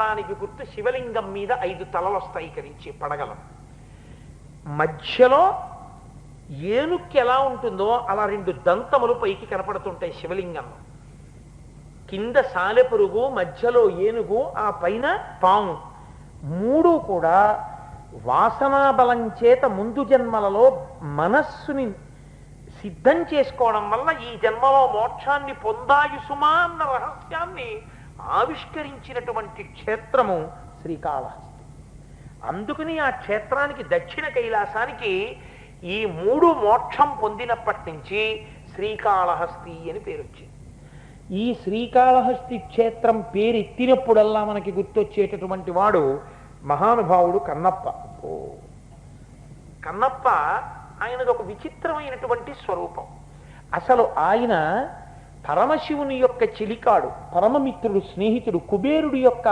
అనడానికి గుర్తు శివలింగం మీద 5 తలలు వస్తాయి కరించి పడగలం. మధ్యలో ఏనుక్కి ఎలా ఉంటుందో అలా 2 దంతములు పైకి కనపడుతుంటాయి శివలింగంలో. కింద సాలెపురుగు, మధ్యలో ఏనుగు, ఆ పైన పాము. 3 కూడా వాసనా బలం చేత ముందు జన్మలలో మనస్సుని సిద్ధం చేసుకోవడం వల్ల ఈ జన్మలో మోక్షాన్ని పొందాయి సుమా అన్న రహస్యాన్ని ఆవిష్కరించినటువంటి క్షేత్రము శ్రీకాళహస్తి. అందుకని ఆ క్షేత్రానికి దక్షిణ కైలాసానికి ఈ 3 మోక్షం పొందినప్పటి నుంచి శ్రీకాళహస్తి అని పేరు వచ్చింది. ఈ శ్రీకాళహస్తి క్షేత్రం పేరెత్తినప్పుడల్లా మనకి గుర్తొచ్చేటటువంటి వాడు మహానుభావుడు కన్నప్ప. కన్నప్ప ఆయనది ఒక విచిత్రమైనటువంటి స్వరూపం. అసలు ఆయన పరమశివుని యొక్క చెలికాడు, పరమమిత్రుడు, స్నేహితుడు, కుబేరుడు యొక్క